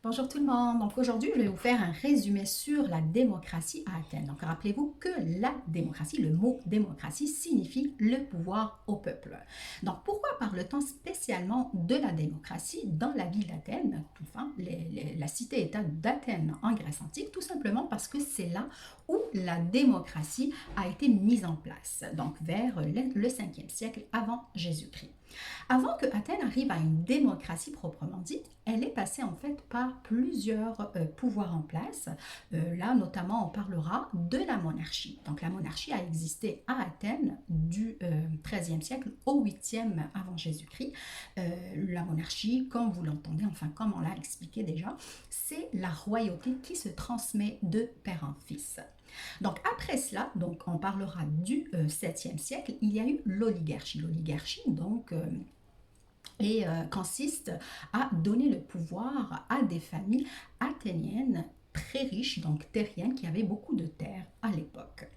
Bonjour tout le monde. Donc aujourd'hui, je vais vous faire un résumé sur la démocratie à Athènes. Donc rappelez-vous que la démocratie, le mot démocratie signifie le pouvoir au peuple. Donc pourquoi parle-t-on spécialement de la démocratie dans la ville d'Athènes, enfin la cité-État d'Athènes en Grèce antique? Tout simplement parce que c'est là où la démocratie a été mise en place, donc vers le 5e siècle avant Jésus-Christ. Avant que Athènes arrive à une démocratie proprement dite, elle est passée en fait par plusieurs pouvoirs en place. Là, notamment, on parlera de la monarchie. Donc, la monarchie a existé à Athènes du XIIIe siècle au 8e avant Jésus-Christ. La monarchie, comme vous l'entendez, enfin comme on l'a expliqué déjà, c'est la royauté qui se transmet de père en fils. Donc après cela, donc on parlera du 7e siècle, il y a eu l'oligarchie. L'oligarchie, donc, consiste à donner le pouvoir à des familles athéniennes très riches, donc terriennes, qui avaient beaucoup de terres à l'époque.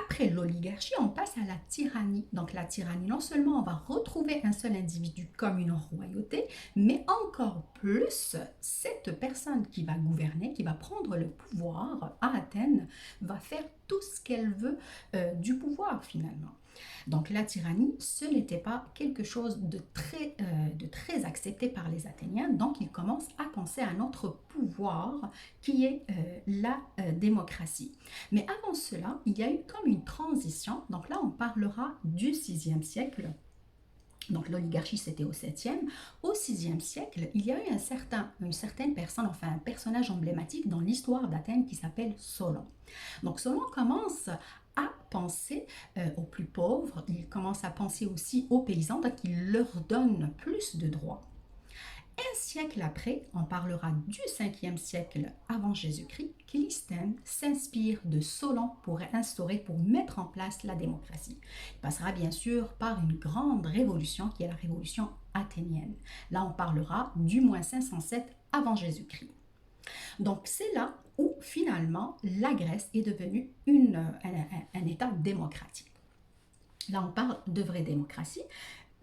Après l'oligarchie, on passe à la tyrannie. Donc la tyrannie, non seulement on va retrouver un seul individu comme une royauté, mais encore plus, cette personne qui va gouverner, qui va prendre le pouvoir à Athènes, va faire tout ce qu'elle veut du pouvoir finalement. Donc la tyrannie, ce n'était pas quelque chose de très accepté par les Athéniens, donc ils commencent à penser à notre pouvoir qui est la démocratie. Mais avant cela, il y a eu comme une transition, donc là on parlera du 6e siècle. Donc l'oligarchie c'était au 7e. Au 6e siècle, il y a eu une certaine personne, enfin un personnage emblématique dans l'histoire d'Athènes qui s'appelle Solon. Donc Solon commence à penser aux plus pauvres, il commence à penser aussi aux paysans, donc il leur donne plus de droits. Un siècle après, on parlera du 5e siècle avant Jésus-Christ, Clisthène s'inspire de Solon pour instaurer, pour mettre en place la démocratie. Il passera bien sûr par une grande révolution qui est la révolution athénienne. Là, on parlera du moins 507 avant Jésus-Christ. Donc c'est là où finalement la Grèce est devenue un État démocratique. Là, on parle de vraie démocratie.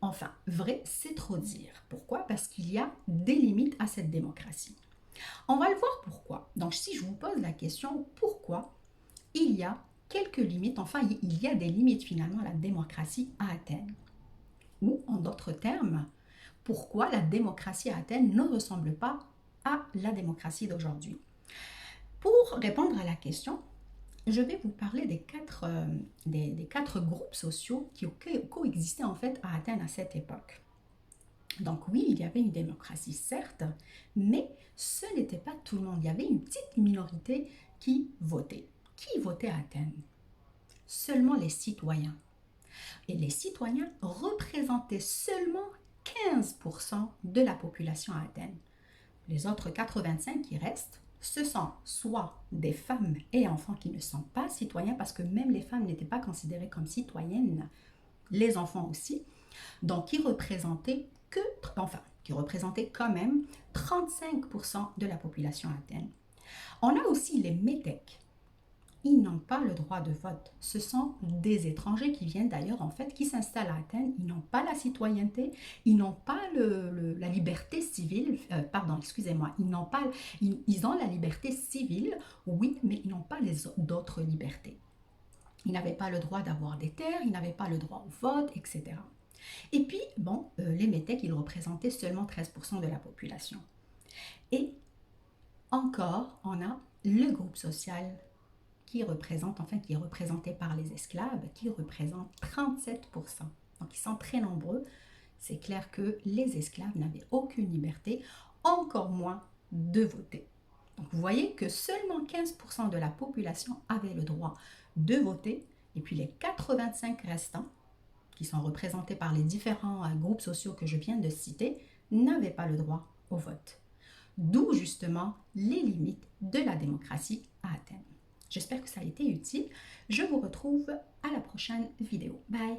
Enfin, vrai, c'est trop dire. Pourquoi? Parce qu'il y a des limites à cette démocratie. On va le voir pourquoi. Donc, si je vous pose la question pourquoi, il y a quelques limites, enfin, il y a des limites finalement à la démocratie à Athènes. Ou, en d'autres termes, pourquoi la démocratie à Athènes ne ressemble pas à la démocratie d'aujourd'hui. Pour répondre à la question, je vais vous parler des quatre groupes sociaux qui coexistaient en fait à Athènes à cette époque. Donc oui, il y avait une démocratie, certes, mais ce n'était pas tout le monde. Il y avait une petite minorité qui votait. Qui votait à Athènes? Seulement les citoyens. Et les citoyens représentaient seulement 15% de la population à Athènes. Les autres 85 qui restent, ce sont soit des femmes et enfants qui ne sont pas citoyens, parce que même les femmes n'étaient pas considérées comme citoyennes, les enfants aussi, donc qui représentaient quand même 35% de la population à Athènes. On a aussi les métèques. Ils n'ont pas le droit de vote. Ce sont des étrangers qui viennent d'ailleurs, en fait, qui s'installent à Athènes. Ils n'ont pas la citoyenneté, ils n'ont pas la liberté civile, ils ont la liberté civile, oui, mais ils n'ont pas les d'autres libertés. Ils n'avaient pas le droit d'avoir des terres, ils n'avaient pas le droit au vote, etc. Et puis, bon, les métèques, ils représentaient seulement 13% de la population. Et encore, on a le groupe social qui est représenté par les esclaves, qui représente 37%. Donc ils sont très nombreux. C'est clair que les esclaves n'avaient aucune liberté, encore moins de voter. Donc vous voyez que seulement 15% de la population avait le droit de voter, et puis les 85 restants, qui sont représentés par les différents groupes sociaux que je viens de citer, n'avaient pas le droit au vote. D'où justement les limites de la démocratie à Athènes. J'espère que ça a été utile. Je vous retrouve à la prochaine vidéo. Bye!